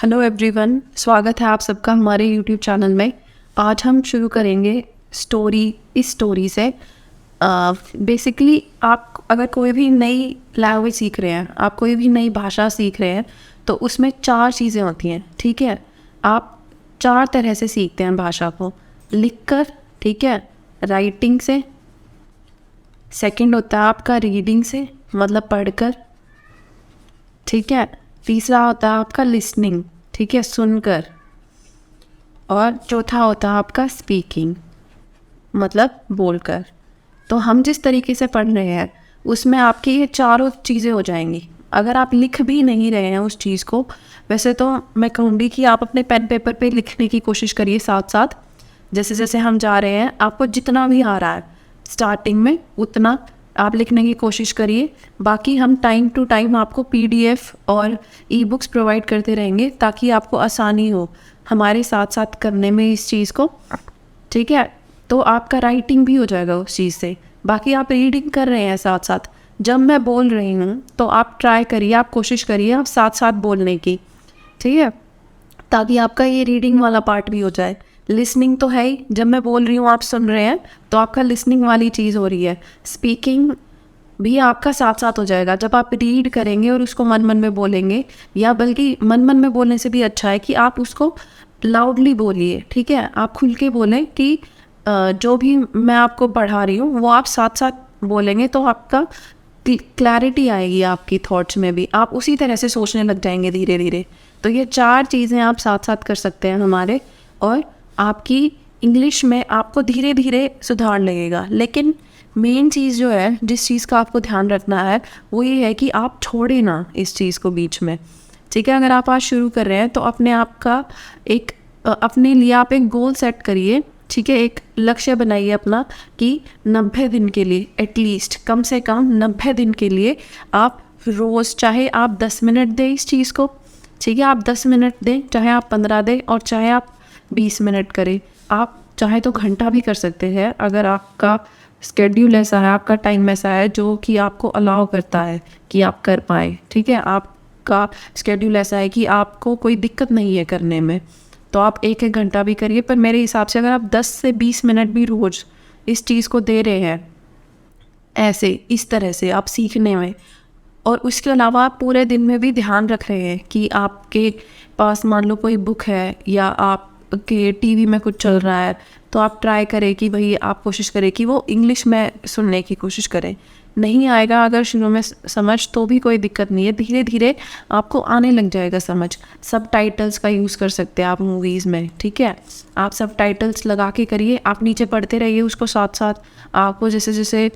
Hello everyone, स्वागत है आप सबका हमारे यूट्यूब चैनल में। आज हम शुरू करेंगे इस स्टोरी से। बेसिकली आप अगर कोई भी नई लैंग्वेज सीख रहे हैं, आप कोई भी नई भाषा सीख रहे हैं, तो उसमें 4 चीज़ें होती हैं। ठीक है, आप 4 तरह से सीखते हैं भाषा को। लिखकर, ठीक है, राइटिंग से, सेकंड होता है आपका रीडिंग से, मतलब पढ़कर, ठीक है। तीसरा होता है आपका लिसनिंग, ठीक है, सुनकर। और चौथा होता है आपका स्पीकिंग, मतलब बोलकर। तो हम जिस तरीके से पढ़ रहे हैं उसमें आपकी ये चारों चीज़ें हो जाएंगी। अगर आप लिख भी नहीं रहे हैं उस चीज़ को, वैसे तो मैं कहूँगी कि आप अपने पेन पेपर पे लिखने की कोशिश करिए साथ साथ। जैसे जैसे हम जा रहे हैं, आपको जितना भी आ रहा है स्टार्टिंग में उतना आप लिखने की कोशिश करिए। बाकी हम टाइम टू टाइम आपको पीडीएफ और ई बुक्स प्रोवाइड करते रहेंगे ताकि आपको आसानी हो हमारे साथ साथ करने में इस चीज़ को, ठीक है। तो आपका राइटिंग भी हो जाएगा उस चीज़ से। बाकी आप रीडिंग कर रहे हैं साथ साथ, जब मैं बोल रही हूँ तो आप ट्राई करिए, आप कोशिश करिए आप साथ साथ बोलने की, ठीक है, ताकि आपका ये रीडिंग वाला पार्ट भी हो जाए। लिसनिंग तो है ही, जब मैं बोल रही हूँ आप सुन रहे हैं तो आपका लिसनिंग वाली चीज़ हो रही है। स्पीकिंग भी आपका साथ साथ हो जाएगा जब आप रीड करेंगे और उसको मन मन में बोलेंगे, या बल्कि मन मन में बोलने से भी अच्छा है कि आप उसको लाउडली बोलिए, ठीक है। आप खुल के बोलें कि जो भी मैं आपको पढ़ा रही हूँ वो आप साथ साथ बोलेंगे तो आपका क्लैरिटी आएगी आपकी थॉट्स में भी, आप उसी तरह से सोचने लग जाएंगे धीरे धीरे। तो ये 4 चीज़ें आप साथ साथ कर सकते हैं हमारे, और आपकी इंग्लिश में आपको धीरे धीरे सुधार लगेगा। लेकिन मेन चीज़ जो है, जिस चीज़ का आपको ध्यान रखना है, वो ये है कि आप छोड़े ना इस चीज़ को बीच में, ठीक है। अगर आप आज शुरू कर रहे हैं तो अपने आप का अपने लिए आप एक गोल सेट करिए, ठीक है। एक लक्ष्य बनाइए अपना कि 90 दिन के लिए, एटलीस्ट कम से कम 90 दिन के लिए आप रोज़, चाहे आप 10 मिनट दें इस चीज़ को, ठीक है, आप 10 मिनट दें, चाहे आप 15 दें, और चाहे आप 20 मिनट करें। आप चाहे तो घंटा भी कर सकते हैं, अगर आपका स्केड्यूल ऐसा है, आपका टाइम ऐसा है जो कि आपको अलाउ करता है कि आप कर पाए, ठीक है। आपका स्केड्यूल ऐसा है कि आपको कोई दिक्कत नहीं है करने में, तो आप 1-1 घंटा भी करिए। पर मेरे हिसाब से अगर आप 10 से 20 मिनट भी रोज़ इस चीज़ को दे रहे हैं, ऐसे इस तरह से आप सीखने में, और उसके अलावा आप पूरे दिन में भी ध्यान रख रहे हैं कि आपके पास मान लो कोई बुक है या आपके टीवी में कुछ चल रहा है, तो आप ट्राई करें कि भाई आप कोशिश करें कि वो इंग्लिश में सुनने की कोशिश करें। नहीं आएगा अगर शुरू में समझ, तो भी कोई दिक्कत नहीं है, धीरे धीरे आपको आने लग जाएगा समझ। सब टाइटल्स का यूज़ कर सकते हैं आप मूवीज़ में, ठीक है। आप सब टाइटल्स लगा के करिए, आप नीचे पढ़ते रहिए उसको साथ साथ। आपको जैसे जैसे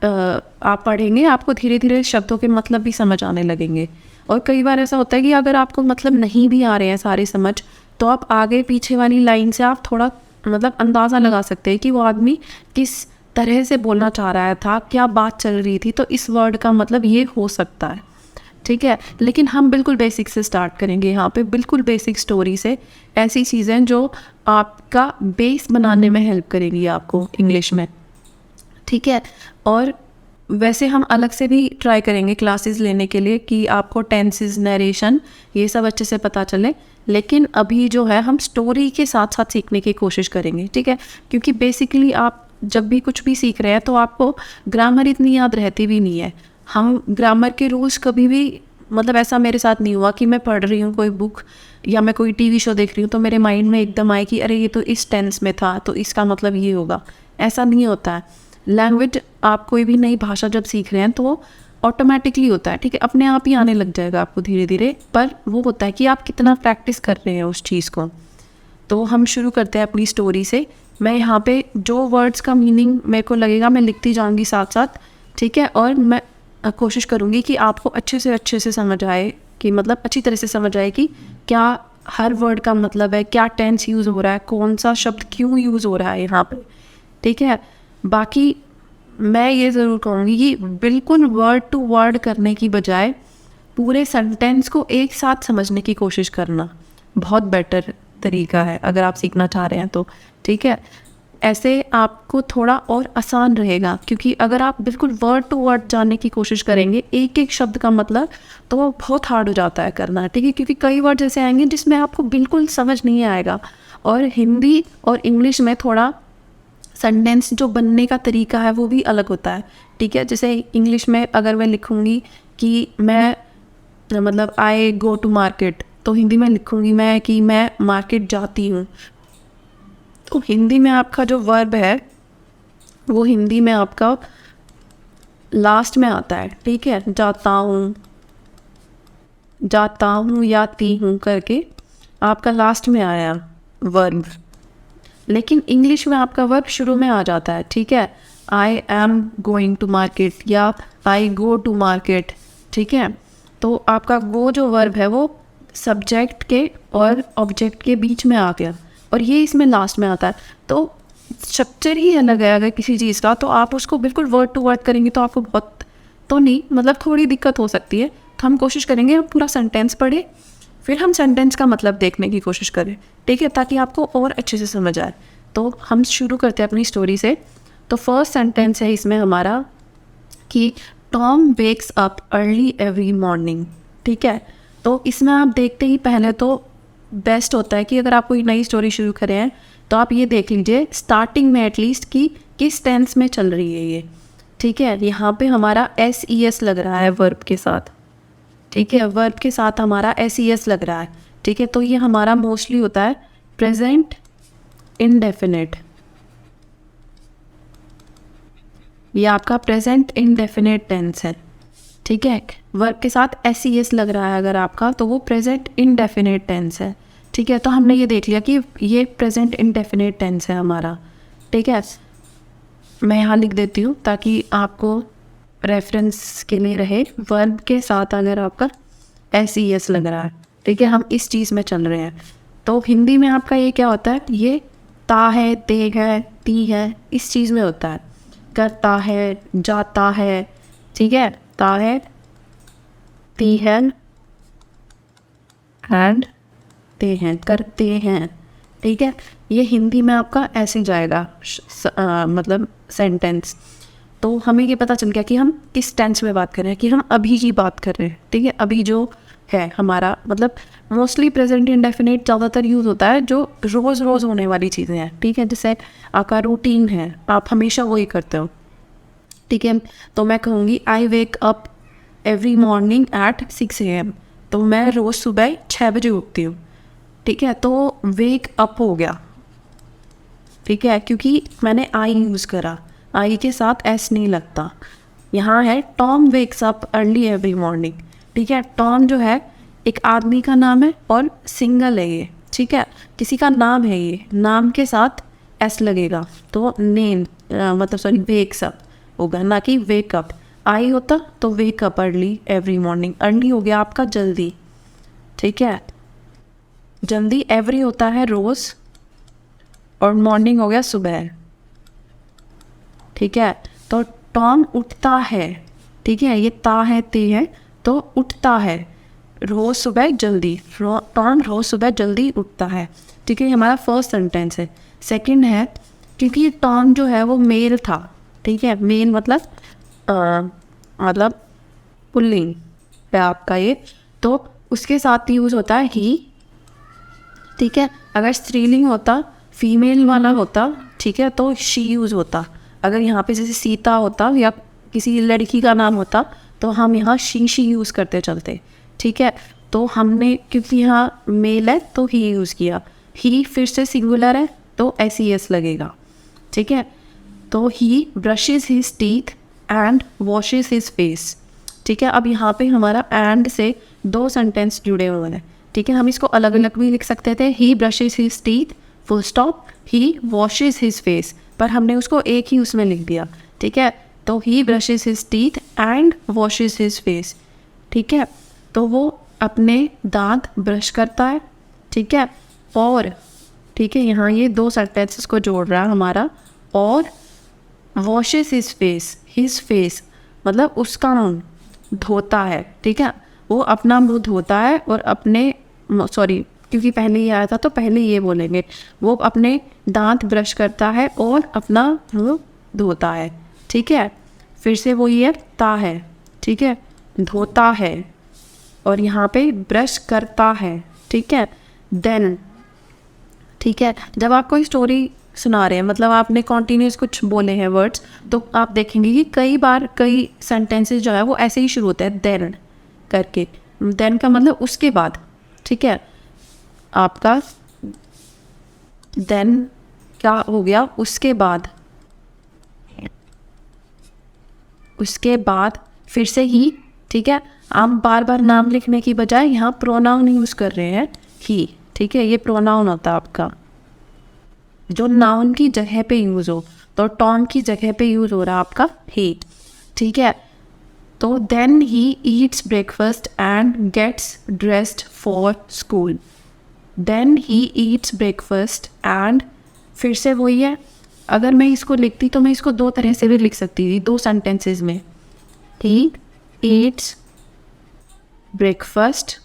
आप पढ़ेंगे आपको धीरे धीरे शब्दों के मतलब भी समझ आने लगेंगे। और कई बार ऐसा होता है कि अगर आपको मतलब नहीं भी आ रहे हैं सारे समझ, तो आप आगे पीछे वाली लाइन से आप थोड़ा मतलब अंदाज़ा लगा सकते हैं कि वो आदमी किस तरह से बोलना चाह रहा था, क्या बात चल रही थी, तो इस वर्ड का मतलब ये हो सकता है, ठीक है। लेकिन हम बिल्कुल बेसिक से स्टार्ट करेंगे यहाँ पे, बिल्कुल बेसिक स्टोरी से, ऐसी चीज़ें जो आपका बेस बनाने में हेल्प करेंगी आपको इंग्लिश में, ठीक है। और वैसे हम अलग से भी ट्राई करेंगे क्लासेस लेने के लिए कि आपको टेंसेस, नरेशन, ये सब अच्छे से पता चले। लेकिन अभी जो है हम स्टोरी के साथ साथ सीखने की कोशिश करेंगे, ठीक है। क्योंकि बेसिकली आप जब भी कुछ भी सीख रहे हैं तो आपको ग्रामर इतनी याद रहती भी नहीं है। हम ग्रामर के रूल्स कभी भी, मतलब ऐसा मेरे साथ नहीं हुआ कि मैं पढ़ रही हूँ कोई बुक या मैं कोई टीवी शो देख रही हूँ तो मेरे माइंड में एकदम आए कि अरे ये तो इस टेंस में था तो इसका मतलब ये होगा। ऐसा नहीं होता है। लैंग्वेज, आप कोई भी नई भाषा जब सीख रहे हैं तो वो ऑटोमेटिकली होता है, ठीक है, अपने आप ही आने लग जाएगा आपको धीरे धीरे। पर वो होता है कि आप कितना प्रैक्टिस कर रहे हैं उस चीज़ को। तो हम शुरू करते हैं अपनी स्टोरी से। मैं यहाँ पे जो वर्ड्स का मीनिंग मेरे को लगेगा मैं लिखती जाऊँगी साथ साथ, ठीक है। और मैं कोशिश करूँगी कि आपको अच्छे से समझ आए, कि मतलब अच्छी तरह से समझ आए कि क्या हर वर्ड का मतलब है, क्या टेंस यूज़ हो रहा है, कौन सा शब्द क्यों यूज़ हो रहा है यहाँ पे, ठीक है। बाकी मैं ये ज़रूर कहूँगी कि बिल्कुल वर्ड टू वर्ड करने की बजाय पूरे सेंटेंस को एक साथ समझने की कोशिश करना बहुत बेटर तरीका है अगर आप सीखना चाह रहे हैं तो, ठीक है। ऐसे आपको थोड़ा और आसान रहेगा, क्योंकि अगर आप बिल्कुल वर्ड टू वर्ड जानने की कोशिश करेंगे एक एक शब्द का मतलब, तो वो बहुत हार्ड हो जाता है करना, ठीक है, क्योंकि कई वर्ड जैसे आएंगे जिसमें आपको बिल्कुल समझ नहीं आएगा। और हिंदी और इंग्लिश में थोड़ा सेंटेंस जो बनने का तरीका है वो भी अलग होता है, ठीक है। जैसे इंग्लिश में अगर मैं लिखूँगी कि मैं मतलब आई गो टू मार्केट, तो हिंदी में लिखूँगी मैं कि मैं मार्केट जाती हूँ। तो हिंदी में आपका जो वर्ब है वो हिंदी में आपका लास्ट में आता है, ठीक है। जाता हूँ, जाता हूँ, याती हूँ करके आपका लास्ट में आया वर्ब। लेकिन इंग्लिश में आपका वर्ब शुरू में आ जाता है, ठीक है। I am going to market या आई गो टू मार्केट, ठीक है। तो आपका गो जो वर्ब है वो सब्जेक्ट के और ऑब्जेक्ट के बीच में आ गया, और ये इसमें लास्ट में आता है। तो स्ट्रक्चर ही अलग है अगर किसी चीज़ का, तो आप उसको बिल्कुल वर्ड टू वर्ड करेंगे तो आपको बहुत तो नहीं, मतलब थोड़ी दिक्कत हो सकती है। तो हम कोशिश करेंगे हम पूरा सेंटेंस पढ़े, फिर हम सेंटेंस का मतलब देखने की कोशिश करें, ठीक है, ताकि आपको और अच्छे से समझ आए। तो हम शुरू करते हैं अपनी स्टोरी से। तो फर्स्ट सेंटेंस है इसमें हमारा कि Tom wakes up early every morning, ठीक है। तो इसमें आप देखते ही पहले तो बेस्ट होता है कि अगर आप कोई नई स्टोरी शुरू करें हैं तो आप ये देख लीजिए स्टार्टिंग में एटलीस्ट कि किस टेंस में चल रही है ये, ठीक है। यहाँ पे हमारा SES लग रहा है वर्ब के साथ, ठीक है, वर्ब के साथ हमारा SES लग रहा है, ठीक है। तो ये हमारा मोस्टली होता है प्रेजेंट इनडेफिनिट, ये आपका प्रेजेंट इनडेफिनिट टेंस है, ठीक है। वर्ब के साथ SES लग रहा है अगर आपका, तो वो प्रेजेंट इनडेफिनिट टेंस है, ठीक है। तो हमने ये देख लिया कि ये प्रेजेंट इनडेफिनिट टेंस है हमारा, ठीक है। मैं यहाँ लिख देती हूँ ताकि आपको रेफरेंस के लिए रहे। वर्ब के साथ अगर आपका SES लग रहा है, ठीक है, हम इस चीज़ में चल रहे हैं। तो हिंदी में आपका ये क्या होता है, ये ता है, ते है, ती है, इस चीज़ में होता है। करता है, जाता है, ठीक है, ता है, ती है एंड ते हैं, करते हैं, ठीक है। ये हिंदी में आपका ऐसे जाएगा मतलब सेंटेंस। तो हमें ये पता चल गया कि हम किस टेंस में बात कर रहे हैं, कि हम अभी की बात कर रहे हैं, ठीक है। अभी जो है हमारा मतलब मोस्टली प्रेजेंट इंडेफिनिट ज़्यादातर यूज़ होता है जो रोज़ रोज़ होने वाली चीज़ें हैं, ठीक है। जैसे आपका रूटीन है, आप हमेशा वही करते हो, ठीक है। तो मैं कहूँगी I wake up every morning at 6 AM, तो मैं रोज़ सुबह 6 बजे उठती हूँ, ठीक है। तो वेक अप हो गया, ठीक है, क्योंकि मैंने आई यूज़ करा, आई के साथ एस नहीं लगता। यहाँ है Tom wakes up early every morning, ठीक है। टॉम जो है एक आदमी का नाम है और सिंगल है ये, ठीक है, किसी का नाम है, ये नाम के साथ एस लगेगा, तो नेम मतलब सॉरी वेक्स अप होगा, ना कि वेकअप। आई होता तो wake up early every morning, early हो गया आपका जल्दी, ठीक है, जल्दी। एवरी होता है रोज़ और मॉर्निंग हो गया सुबह, ठीक है। तो टॉम उठता है, ठीक है, ये ता है, ते है, तो उठता है रोज़ सुबह जल्दी, टॉम रोज़ सुबह जल्दी उठता है, ठीक है। ये हमारा फर्स्ट सेंटेंस है। सेकंड है क्योंकि टॉम जो है वो मेल था, ठीक है, मेल मतलब पुल्लिंग है आपका ये, तो उसके साथ यूज़ होता है ही, ठीक है। अगर स्त्रीलिंग होता, फीमेल वाला होता, ठीक है, तो शी यूज़ होता। अगर यहाँ पे जैसे सीता होता या किसी लड़की का नाम होता तो हम यहाँ शी यूज़ करते चलते, ठीक है। तो हमने क्योंकि यहाँ मेल है तो ही यूज़ किया, ही फिर से सिंगुलर है तो SES लगेगा, ठीक है। तो he brushes his teeth and washes his face, ठीक है। अब यहाँ पे हमारा एंड से 2 सेंटेंस जुड़े हुए हैं, ठीक है। हम इसको अलग अलग भी लिख सकते थे, he brushes his teeth full stop, he washes his face, पर हमने उसको एक ही उसमें लिख दिया, ठीक है। तो he brushes his teeth and washes his face, ठीक है। तो वो अपने दांत ब्रश करता है, ठीक है, और ठीक है, यहाँ ये 2 सेंटेंसेस को जोड़ रहा है हमारा, और वॉशेस हिज फेस मतलब उसका मुँह धोता है, ठीक है, वो अपना मुँह धोता है और अपने क्योंकि पहले ही आया था तो पहले ये बोलेंगे। वो अपने दांत ब्रश करता है और अपना मुंह धोता है, ठीक है। फिर से वो ये ता है, ठीक है, धोता है, और यहाँ पे ब्रश करता है, ठीक है। देन, ठीक है, जब आप कोई स्टोरी सुना रहे हैं, मतलब आपने कॉन्टीन्यूस कुछ बोले हैं वर्ड्स, तो आप देखेंगे कि कई बार कई सेंटेंसेस जो है वो ऐसे ही शुरू होते हैं देन करके। देन का मतलब उसके बाद, ठीक है। आपका देन क्या हो गया, उसके बाद, उसके बाद फिर से ही, ठीक है। हम बार बार नाम लिखने की बजाय यहाँ प्रोनाउन यूज़ कर रहे हैं ही, ठीक है। ये प्रोनाउन होता है आपका जो नाउन की जगह पे यूज़ हो, तो टॉम की जगह पे यूज़ हो रहा है आपका ही, ठीक है। तो then he eats breakfast and gets dressed for school. Then he eats breakfast and, फिर से वही है। अगर मैं इसको लिखती तो मैं इसको दो तरह से भी लिख सकती थी, दो सेंटेंसेस में। He eats breakfast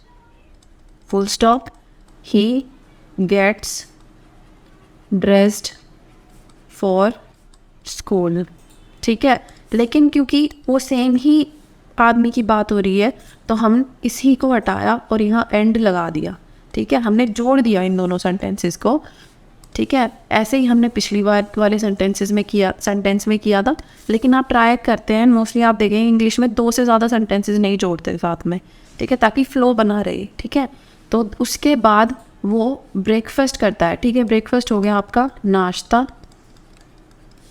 full stop, he gets dressed for school, ठीक है। लेकिन क्योंकि वो सेम ही आदमी की बात हो रही है तो हम इसी को हटाया और यहाँ एंड लगा दिया, ठीक है। हमने जोड़ दिया इन दोनों सेंटेंसेस को, ठीक है। ऐसे ही हमने पिछली बार वाले सेंटेंस में किया था। लेकिन आप ट्राई करते हैं, मोस्टली आप देखेंगे इंग्लिश में 2 से ज़्यादा सेंटेंसेस नहीं जोड़ते साथ में, ठीक है, ताकि फ्लो बना रहे, ठीक है। तो उसके बाद वो ब्रेकफास्ट करता है, ठीक है। ब्रेकफास्ट हो गया आपका नाश्ता,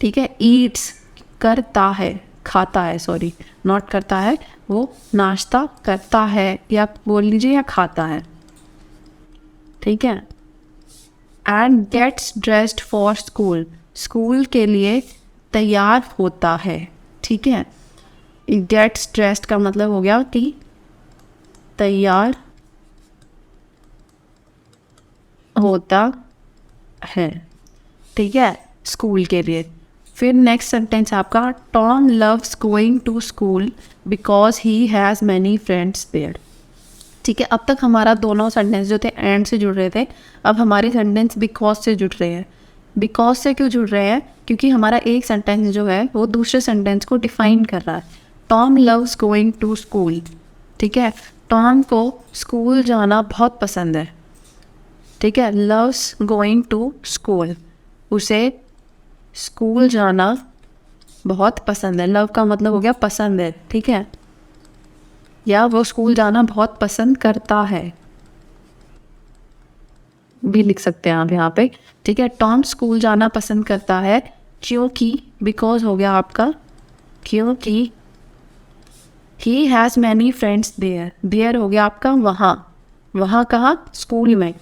ठीक है। ईट्स करता है, खाता है, सॉरी, नॉट करता है, वो नाश्ता करता है, या बोल लीजिए या खाता है, ठीक है। And gets dressed for school, school के लिए तैयार होता है, ठीक है। गेट्स ड्रेस्ड का मतलब हो गया कि तैयार होता है, ठीक है, स्कूल के लिए। फिर नेक्स्ट सेंटेंस आपका, Tom loves going to school because he has many friends there, ठीक है। अब तक हमारा दोनों सेंटेंस जो थे एंड से जुड़ रहे थे, अब हमारे सेंटेंस बिकॉज से जुड़ रहे हैं। बिकॉज से क्यों जुड़ रहे हैं? क्योंकि हमारा एक सेंटेंस जो है वो दूसरे सेंटेंस को डिफाइन कर रहा है। Tom loves going to school, ठीक है। टॉम को स्कूल जाना बहुत पसंद है, ठीक है। लव्स गोइंग टू स्कूल, उसे स्कूल जाना बहुत पसंद है। लव का मतलब हो गया पसंद है, ठीक है, या वो स्कूल जाना बहुत पसंद करता है भी लिख सकते हैं आप यहाँ पे, ठीक है। टॉम स्कूल जाना पसंद करता है क्योंकि, बिकॉज हो गया आपका, क्योंकि he has many friends there, there हो गया आपका वहाँ, वहाँ कहाँ, स्कूल में,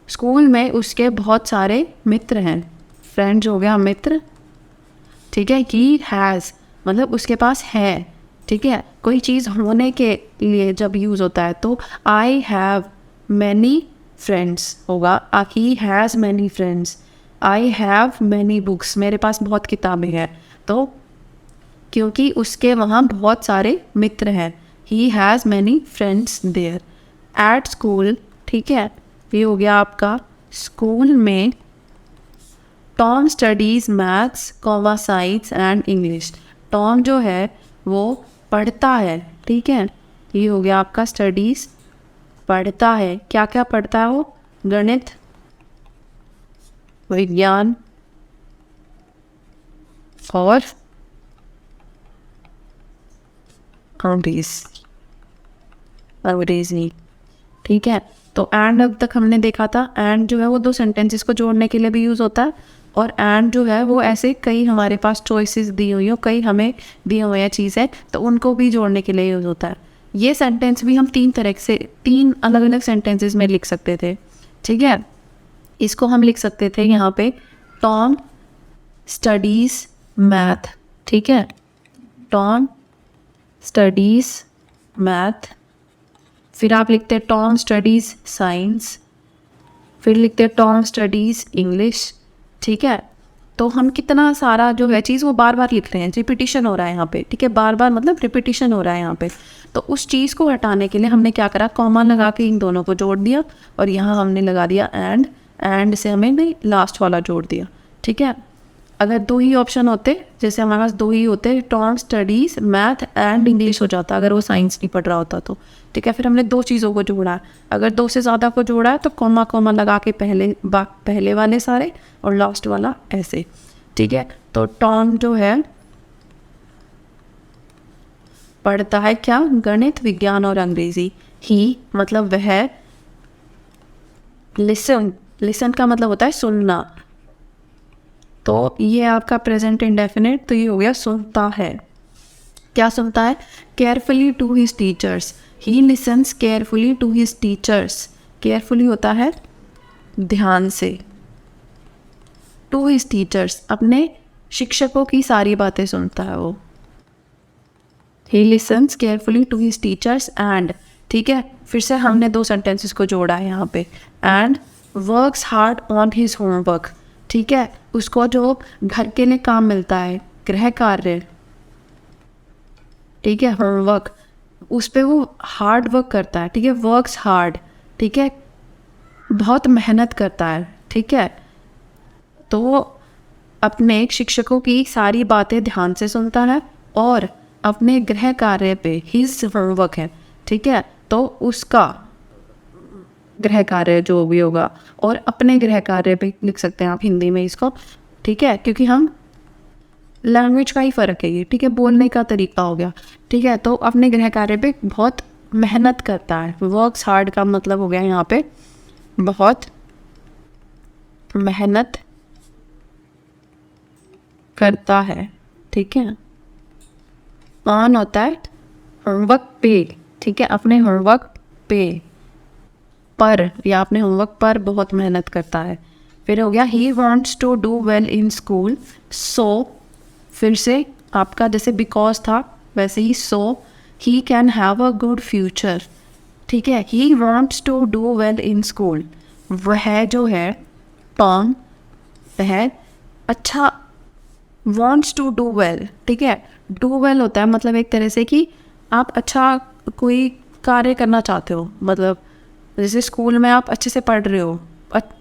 स्कूल में उसके बहुत सारे मित्र हैं। फ्रेंड्स हो गया मित्र, ठीक है। ही हैज़ मतलब उसके पास है, ठीक है। कोई चीज़ होने के लिए जब यूज़ होता है तो आई हैव मैनी फ्रेंड्स होगा, ही has many friends. I have many books, मेरे पास बहुत किताबें हैं, तो क्योंकि उसके वहाँ बहुत सारे मित्र हैं, he has many friends there. At school, ठीक है, ये हो गया आपका स्कूल में। Tom studies maths comma science and English, Tom जो है वो पढ़ता है, ठीक है। ये हो गया आपका स्टडीज़, पढ़ता है, क्या क्या पढ़ता है वो, गणित, विज्ञान और अंग्रेजी, ठीक है। तो एंड अब तक हमने देखा था, एंड जो है वो 2 सेंटेंसेस को जोड़ने के लिए भी यूज़ होता है, और एंड जो है वो ऐसे कई हमारे पास चॉइसेस दी हुई हो, कई हमें दी हुई है चीज़ें, तो उनको भी जोड़ने के लिए यूज़ होता है। ये सेंटेंस भी हम 3 तरह से 3 अलग अलग सेंटेंसेस में लिख सकते थे, ठीक है। इसको हम लिख सकते थे यहाँ पे, टॉम स्टडीज़ मैथ, ठीक है। टॉम स्टडीज़ मैथ, फिर आप लिखते हैं टॉम स्टडीज़ साइंस, फिर लिखते हैं टॉम स्टडीज़ इंग्लिश, ठीक है। तो हम कितना सारा जो है चीज़ वो बार बार लिख रहे हैं, रिपीटिशन हो रहा है यहाँ पे, ठीक है, बार बार मतलब रिपीटिशन हो रहा है यहाँ पे। तो उस चीज़ को हटाने के लिए हमने क्या करा, कॉमा लगा के इन दोनों को जोड़ दिया, और यहाँ हमने लगा दिया एंड से हमें नहीं लास्ट वाला जोड़ दिया, ठीक है। अगर 2 ही ऑप्शन होते, जैसे हमारे पास 2 ही होते, Tom studies math and English हो जाता अगर वो साइंस नहीं पढ़ रहा होता तो, ठीक है। फिर हमने 2 चीज़ों को जोड़ा है, अगर 2 से ज़्यादा को जोड़ा है तो कॉमा कॉमा लगा के पहले वाले सारे और लास्ट वाला ऐसे, ठीक है। तो टॉम जो है पढ़ता है क्या, गणित, विज्ञान और अंग्रेजी। ही मतलब वह, लिसन का मतलब होता है सुनना, तो ये आपका प्रेजेंट इंडेफिनिट, तो ये हो गया सुनता है। क्या सुनता है, carefully to his teachers, he listens carefully to his teachers. Carefully होता है ध्यान से, टू हिज टीचर्स अपने शिक्षकों की सारी बातें सुनता है वो। He listens carefully to his teachers and, ठीक है, फिर से हमने 2 सेंटेंसेस को जोड़ा है यहाँ पे, and works hard on his homework, ठीक है। उसको जो घर के लिए काम मिलता है, गृह कार्य, ठीक है, होमवर्क, उस पर वो हार्ड वर्क करता है, ठीक है, वर्क्स हार्ड, ठीक है, बहुत मेहनत करता है, ठीक है। तो वो अपने शिक्षकों की सारी बातें ध्यान से सुनता है और अपने गृह कार्य पे, हिज होमवर्क है, ठीक है, तो उसका गृह कार्य जो भी होगा, और अपने गृह कार्य पे लिख सकते हैं आप हिंदी में इसको, ठीक है, क्योंकि हम लैंग्वेज का ही फ़र्क है ये, ठीक है, बोलने का तरीका हो गया, ठीक है। तो अपने गृह कार्य पे बहुत मेहनत करता है, वर्क्स हार्ड का मतलब हो गया यहाँ पे बहुत मेहनत करता है, ठीक है। ऑन होता है होमवर्क पे, ठीक है, अपने होमवर्क पे, पर, या अपने होमवर्क पर बहुत मेहनत करता है। फिर हो गया he wants to do well in school, so, फिर से आपका जैसे बिकॉज था वैसे ही so, he can have a good future, ठीक है। He wants to do well in school, वह जो है टॉम, वह अच्छा, वॉन्ट्स टू डू वेल, ठीक है, डू वेल होता है मतलब एक तरह से कि आप अच्छा कोई कार्य करना चाहते हो, मतलब जैसे स्कूल में आप अच्छे से पढ़ रहे हो,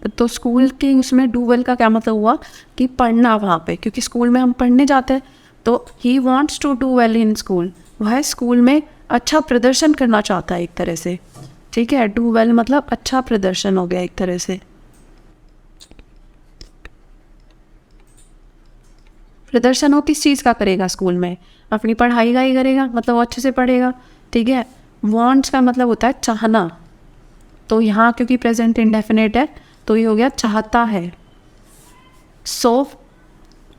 तो स्कूल के उसमें डू वेल का क्या मतलब हुआ कि पढ़ना वहाँ पे, क्योंकि स्कूल में हम पढ़ने जाते हैं। तो he wants to do well in school, वह स्कूल में अच्छा प्रदर्शन करना चाहता है एक तरह से, ठीक है। डू वेल मतलब अच्छा प्रदर्शन हो गया एक तरह से। प्रदर्शन वो किस चीज़ का करेगा स्कूल में, अपनी पढ़ाई का ही करेगा, मतलब वो अच्छे से पढ़ेगा, ठीक है। वॉन्ट्स का मतलब होता है चाहना, तो यहाँ क्योंकि प्रेजेंट इंडेफिनिट है तो ये हो गया चाहता है। सो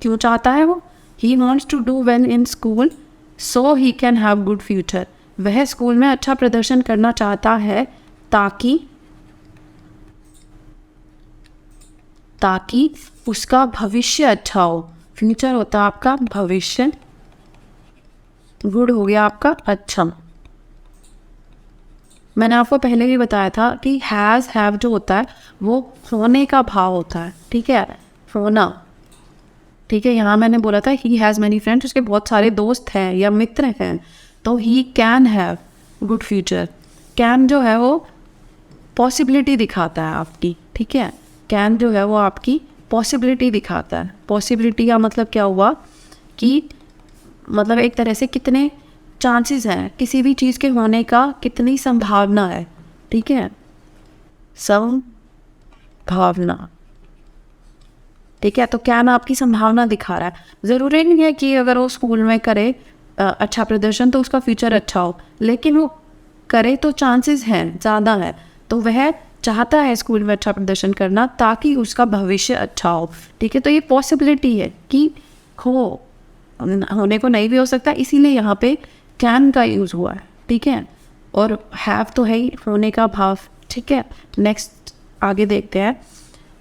क्यों चाहता है वो, he wants to do well in school so he can have good future, वह स्कूल में अच्छा प्रदर्शन करना चाहता है ताकि उसका भविष्य अच्छा हो। फ्यूचर होता है आपका भविष्य, गुड हो गया आपका अच्छा। मैंने आपको पहले भी बताया था कि हैज़ हैव जो होता है वो होने का भाव होता है, ठीक है, होना, ठीक है। यहाँ मैंने बोला था ही हैज़ मैनी फ्रेंड्स, उसके बहुत सारे दोस्त हैं या मित्र हैं, तो ही can have good future. Can जो है वो पॉसिबिलिटी दिखाता है आपकी, ठीक है, कैन जो है वो आपकी पॉसिबिलिटी दिखाता है। पॉसिबिलिटी का मतलब क्या हुआ कि मतलब एक तरह से कितने चांसेस हैं किसी भी चीज़ के होने का, कितनी संभावना है, ठीक है, संभावना, ठीक है। तो कैन आपकी संभावना दिखा रहा है, ज़रूरी नहीं है कि अगर वो स्कूल में करे अच्छा प्रदर्शन तो उसका फ्यूचर अच्छा हो, लेकिन वो करे तो चांसेस हैं, ज़्यादा है, तो वह चाहता है स्कूल में अच्छा प्रदर्शन करना ताकि उसका भविष्य अच्छा हो, ठीक है। तो ये पॉसिबिलिटी है कि होने को नहीं भी हो सकता, इसीलिए यहाँ पे कैन का यूज़ हुआ है, ठीक है। और हैव तो है ही होने का भाव, ठीक है। नेक्स्ट आगे देखते हैं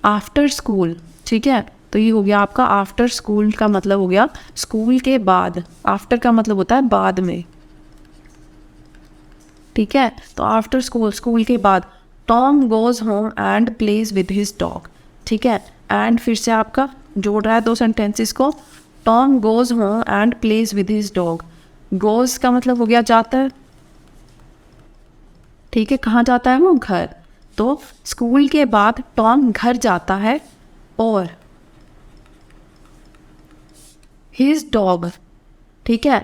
आफ्टर स्कूल, ठीक है। तो ये हो गया आपका आफ्टर स्कूल का मतलब हो गया स्कूल के बाद, आफ्टर का मतलब होता है बाद में, ठीक है। तो आफ्टर स्कूल, स्कूल के बाद, Tom goes home and plays with his dog, ठीक है। एंड फिर से आपका जोड़ रहा है दो सेंटेंसेस को। Tom goes home and plays with his dog. Goes का मतलब हो गया जाता है, ठीक है, कहाँ जाता है वो, घर। तो स्कूल के बाद टॉम घर जाता है और हिज डॉग, ठीक है,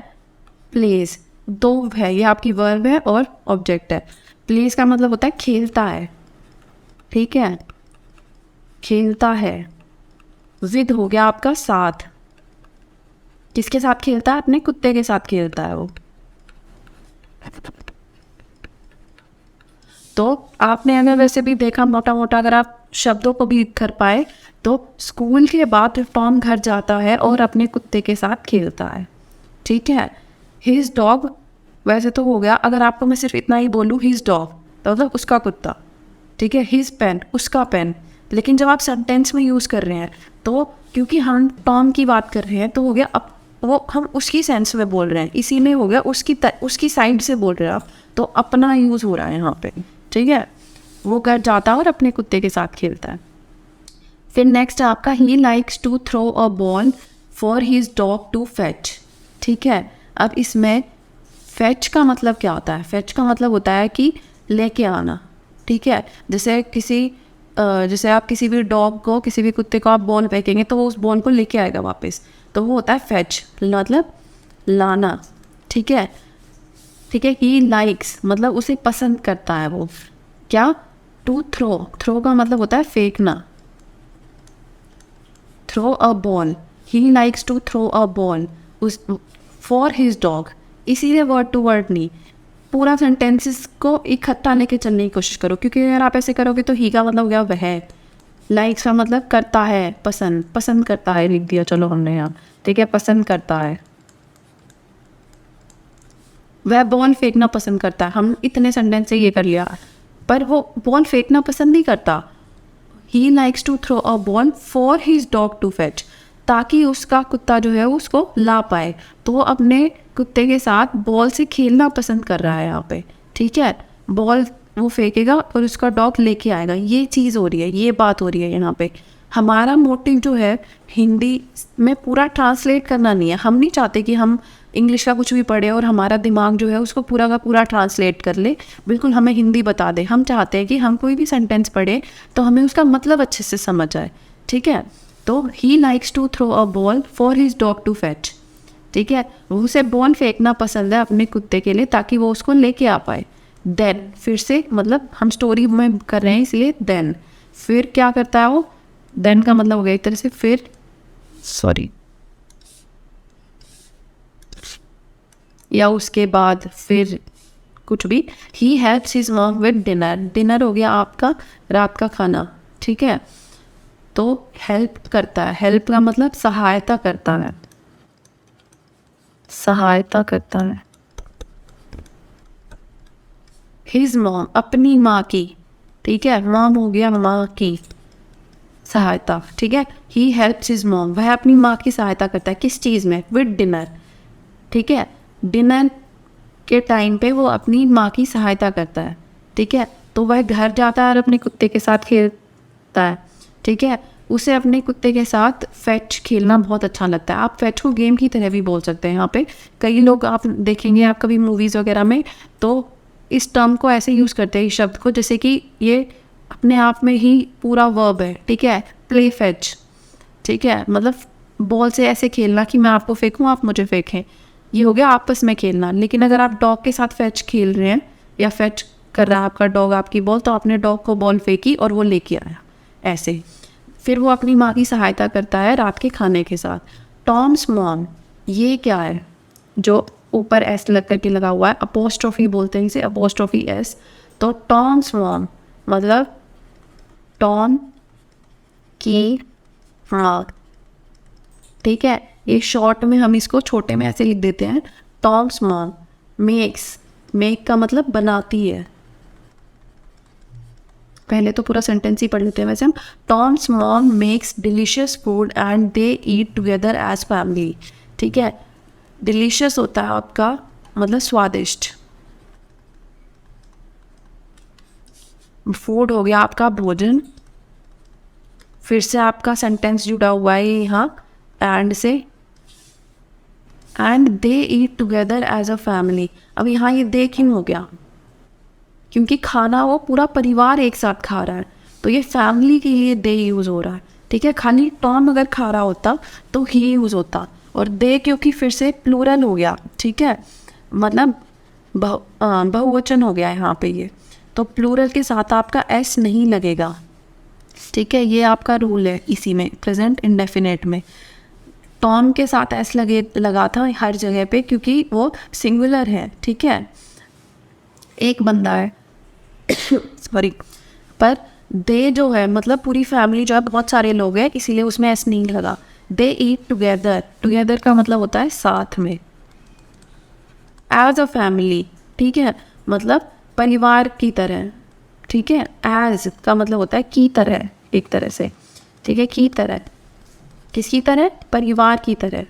प्लेज, दो है, ये आपकी वर्ब है और ऑब्जेक्ट है। प्लेज का मतलब होता है खेलता है, ठीक है, खेलता है। विद हो गया आपका साथ, किसके साथ खेलता है, अपने कुत्ते के साथ खेलता है वो। तो आपने अगर वैसे भी देखा मोटा मोटा, अगर आप शब्दों को भी कर पाए तो स्कूल के बाद टॉम घर जाता है और अपने कुत्ते के साथ खेलता है, ठीक है। हिज डॉग वैसे तो हो गया, अगर आपको मैं सिर्फ इतना ही बोलूँ हिज डॉग तो मतलब उसका कुत्ता, ठीक है। हिज पेन, उसका पेन। लेकिन जब आप सेंटेंस में यूज़ कर रहे हैं तो क्योंकि हम टॉम की बात कर रहे हैं तो हो गया अब वो हम उसकी सेंस में बोल रहे हैं, इसी में हो गया उसकी साइड से बोल रहे हैं आप, तो अपना यूज़ हो रहा है यहाँ पे, ठीक है। वो घर जाता है और अपने कुत्ते के साथ खेलता है। फिर नेक्स्ट है आपका he likes to throw a ball for his dog to fetch, ठीक है। अब इसमें फैच का मतलब क्या होता है, फैच का मतलब होता है कि लेके आना, ठीक है। जैसे आप किसी भी डॉग को, किसी भी कुत्ते को आप बॉल फेंकेंगे तो वो उस बॉल को लेके आएगा वापस, तो वो होता है फैच, मतलब लाना, ठीक है, ठीक है। ही लाइक्स मतलब उसे पसंद करता है वो, क्या, टू थ्रो, थ्रो का मतलब होता है फेंकना, throw a ball, he likes to throw a ball उस फॉर हिज डॉग, इसीलिए वर्ड टू वर्ड नहीं, पूरा सेंटेंसेस को इकट्ठा लेके चलने की कोशिश करो, क्योंकि अगर आप ऐसे करोगे तो ही का मतलब हो गया वह, लाइक्स का मतलब करता है, पसंद, पसंद करता है लिख दिया, चलो हमने यहाँ, ठीक है, पसंद करता है, वह बॉल फेंकना पसंद करता है, हम इतने सेंटेंस से ये कर लिया, पर वो बॉल फेंकना पसंद नहीं करता। He likes to throw a ball for his dog to fetch, ताकि उसका कुत्ता जो है उसको ला पाए, तो वो अपने कुत्ते के साथ बॉल से खेलना पसंद कर रहा है यहाँ पे, ठीक है। बॉल वो फेंकेगा और उसका डॉग लेके आएगा, ये चीज़ हो रही है, ये बात हो रही है यहाँ पे। हमारा मोटिव जो है हिंदी में पूरा ट्रांसलेट करना नहीं है, हम नहीं चाहते कि हम इंग्लिश का कुछ भी पढ़े और हमारा दिमाग जो है उसको पूरा का पूरा ट्रांसलेट कर ले, बिल्कुल हमें हिंदी बता दे। हम चाहते हैं कि हम कोई भी सेंटेंस पढ़े तो हमें उसका मतलब अच्छे से समझ आए, ठीक है। तो he likes to throw a ball for his dog to fetch, ठीक है, उसे बॉल फेंकना पसंद है अपने कुत्ते के लिए ताकि वो उसको लेके आ पाए। देन, फिर से मतलब हम स्टोरी में कर रहे हैं इसलिए देन, फिर क्या करता है वो, देन का मतलब हो गया एक तरह से फिर, सॉरी, या उसके बाद, फिर कुछ भी। He helps his mom with dinner, dinner हो गया आपका रात का खाना, ठीक है। तो हेल्प करता है, हेल्प का मतलब सहायता करता है, सहायता करता है। हिज मॉम अपनी माँ की, ठीक है, मॉम हो गया माँ की सहायता, ठीक है। ही हेल्प्स हिज मॉम, वह अपनी माँ की सहायता करता है किस चीज़ में, विद डिनर, ठीक है। डिनर के टाइम पे वो अपनी माँ की सहायता करता है, ठीक है। तो वह घर जाता है और अपने कुत्ते के साथ खेलता है, ठीक है। उसे अपने कुत्ते के साथ फैच खेलना बहुत अच्छा लगता है। आप फैच को गेम की तरह भी बोल सकते हैं, यहाँ पे कई लोग आप देखेंगे आप कभी मूवीज़ वगैरह में तो इस टर्म को ऐसे यूज़ करते हैं, इस शब्द को, जैसे कि ये अपने आप में ही पूरा वर्ब है, ठीक है, प्ले फैच, ठीक है, मतलब बॉल से ऐसे खेलना कि मैं आपको फेंकूँ आप मुझे फेंकें, ये हो गया आपस में खेलना। लेकिन अगर आप डॉग के साथ फैच खेल रहे हैं या फैच कर रहा है आपका डॉग आपकी बॉल, तो आपने डॉग को बॉल फेंकी और वो लेके आया, ऐसे। फिर वो अपनी माँ की सहायता करता है रात के खाने के साथ। टॉम्स मॉम, ये क्या है जो ऊपर एस लग करके लगा हुआ है, अपोस्ट्रोफी बोलते हैं इसे, अपोस्ट्रोफी एस। तो टॉम्स मॉम मतलब टॉम की माँ, ठीक है। ये शॉर्ट में हम इसको छोटे में ऐसे लिख देते हैं, टॉम्स मॉम मेक्स, मेक का मतलब बनाती है, पहले तो पूरा सेंटेंस ही पढ़ लेते हैं वैसे हम। Tom's mom makes delicious food and they eat together as family, ठीक है। डिलीशियस होता है आपका मतलब स्वादिष्ट, फूड हो गया आपका भोजन, फिर से आपका सेंटेंस जुड़ा हुआ है यहाँ एंड से, and they eat together as a family. अब यहाँ ये दे क्यों हो गया? क्योंकि खाना वो पूरा परिवार एक साथ खा रहा है, तो ये फैमिली के लिए दे यूज़ हो रहा है, ठीक है। खाली टॉम अगर खा रहा होता तो ही यूज़ होता, और दे क्योंकि फिर से प्लूरल हो गया, ठीक है, मतलब बहुवचन हो गया यहाँ पे ये, तो प्लूरल के साथ आपका एस नहीं लगेगा, ठीक है। ये आपका रूल है इसी में, प्रेजेंट इंडेफिनेट में टॉम के साथ एस लगा था हर जगह पे, क्योंकि वो सिंगुलर है, ठीक है, एक बंदा है सॉरी। पर दे जो है मतलब पूरी फैमिली जो है, बहुत सारे लोग हैं, इसीलिए उसमें एस नहीं लगा। दे ईट टुगेदर, टुगेदर का मतलब होता है साथ में, एज अ फैमिली, ठीक है, मतलब परिवार की तरह, ठीक है। एज का मतलब होता है की तरह, एक तरह से, ठीक है, की तरह, किसकी तरह? परिवार की तरह,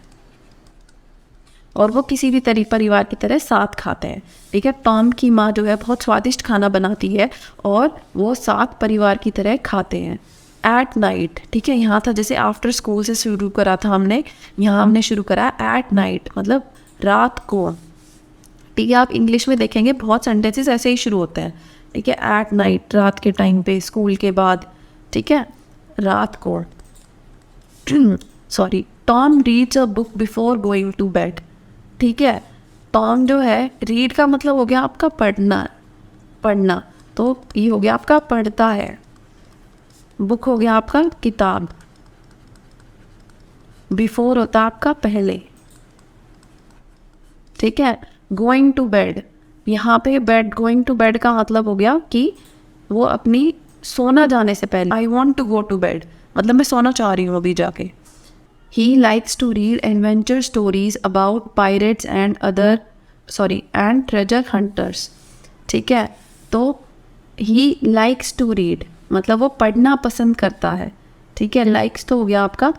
और वो किसी भी परिवार की तरह साथ खाते हैं, ठीक है। टॉम की माँ जो है बहुत स्वादिष्ट खाना बनाती है और वो साथ परिवार की तरह खाते हैं। एट नाइट, ठीक है, यहाँ था जैसे आफ्टर स्कूल से शुरू करा था हमने, यहाँ हमने शुरू करा एट नाइट मतलब रात को, ठीक है। आप इंग्लिश में देखेंगे बहुत सेंटेंसेस ऐसे ही शुरू होते हैं, ठीक है, एट नाइट रात के टाइम पे, स्कूल के बाद, ठीक है, रात को sorry. Tom reads a book before going to bed, ठीक है। टॉम जो है, रीड का मतलब हो गया आपका पढ़ना, पढ़ना, तो ये हो गया आपका पढ़ता है। बुक हो गया आपका किताब, बिफोर होता है आपका पहले, ठीक है। गोइंग टू बेड, यहाँ पे बेड, गोइंग टू बेड का मतलब हो गया कि वो अपनी सोना जाने से पहले, I want to go to bed मतलब मैं सोना चाह रही हूँ अभी जाके। He likes to read adventure stories about pirates and and treasure hunters, ठीक है। तो he likes to read मतलब वो पढ़ना पसंद करता है, ठीक है। likes तो हो गया आपका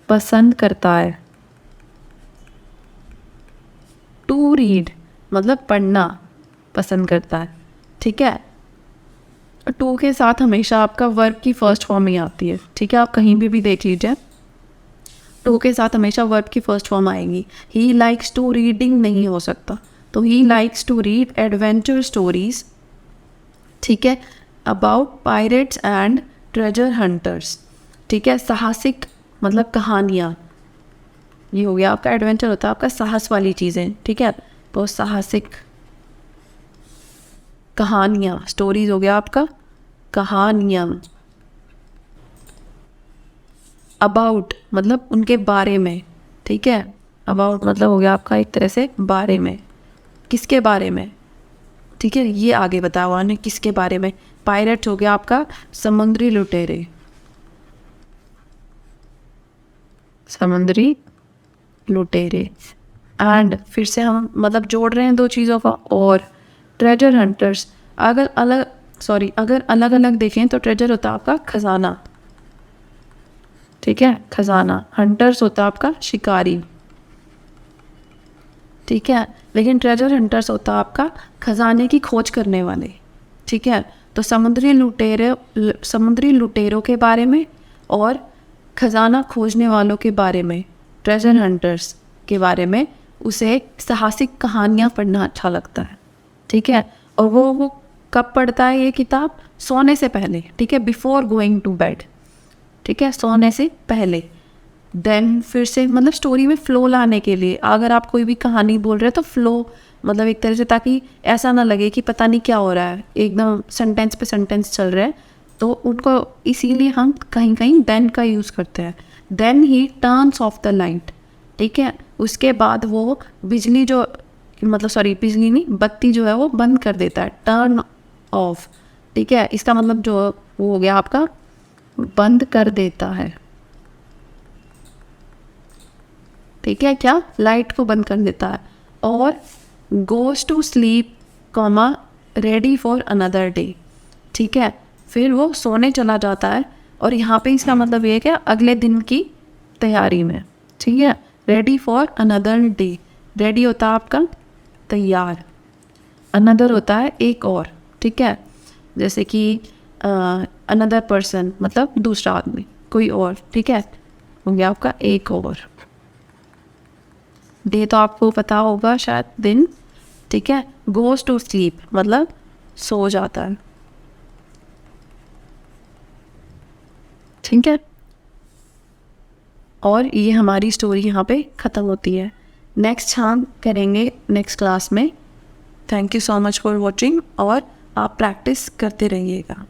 पसंद करता है, to read मतलब पढ़ना पसंद करता है, ठीक है। टू के साथ हमेशा आपका वर्ब की फर्स्ट फॉर्म ही आती है, ठीक है, आप कहीं भी देख लीजिए, टू के साथ हमेशा वर्ब की फर्स्ट फॉर्म आएगी। ही लाइक्स टू रीडिंग नहीं हो सकता, तो he likes to read adventure stories, ठीक है, about pirates and treasure hunters, ठीक है। साहसिक मतलब कहानियाँ, ये हो गया आपका, एडवेंचर होता है आपका साहस वाली चीज़ें, ठीक है, तो साहसिक कहानियाँ, स्टोरीज हो गया आपका कहानियाँ। अबाउट मतलब उनके बारे में, ठीक है, अबाउट मतलब हो गया आपका एक तरह से बारे में, किसके बारे में, ठीक है, ये आगे बताया हुआ ने किसके बारे में। पायरेट हो गया आपका समुद्री लुटेरे, समुद्री लुटेरे, एंड फिर से हम मतलब जोड़ रहे हैं दो चीज़ों का, और ट्रेजर हंटर्स। अगर अलग अलग देखें तो ट्रेजर होता है आपका खजाना, ठीक है, खजाना। हंटर्स होता है आपका शिकारी, ठीक है, लेकिन ट्रेजर हंटर्स होता है आपका खजाने की खोज करने वाले, ठीक है। तो समुद्री लुटेरों के बारे में और खजाना खोजने वालों के बारे में, ट्रेजर हंटर्स के बारे में उसे साहसिक कहानियाँ पढ़ना अच्छा लगता है, ठीक है। और वो कब पढ़ता है ये किताब? सोने से पहले, ठीक है, बिफोर गोइंग टू बेड, ठीक है, सोने से पहले। देन फिर से मतलब स्टोरी में फ़्लो लाने के लिए, अगर आप कोई भी कहानी बोल रहे हैं तो फ़्लो मतलब एक तरह से, ताकि ऐसा ना लगे कि पता नहीं क्या हो रहा है, एकदम सेंटेंस पे सेंटेंस चल रहा है, तो उनको इसीलिए हम कहीं कहीं देन का यूज़ करते हैं। Then he turns off the light, ठीक है, उसके बाद वो बिजली जो बिजली नहीं, बत्ती जो है वो बंद कर देता है, टर्न ऑफ, ठीक है। इसका मतलब जो वो हो गया आपका बंद कर देता है, ठीक है, क्या? लाइट को बंद कर देता है। और goes to sleep comma ready for another day, ठीक है, फिर वो सोने चला जाता है, और यहाँ पे इसका मतलब ये है कि अगले दिन की तैयारी में, ठीक है। Ready for another day, ready होता है आपका तैयार, अनदर होता है एक और, ठीक है। जैसे कि अनदर पर्सन मतलब दूसरा आदमी, कोई और, ठीक है, हो गया आपका एक और। डे तो आपको पता होगा शायद, दिन, ठीक है। गोज टू स्लीप मतलब सो जाता है, ठीक है। और ये हमारी स्टोरी यहाँ पे ख़त्म होती है। नेक्स्ट हम करेंगे नेक्स्ट क्लास में। Thank you so much for watching, और आप प्रैक्टिस करते रहिएगा।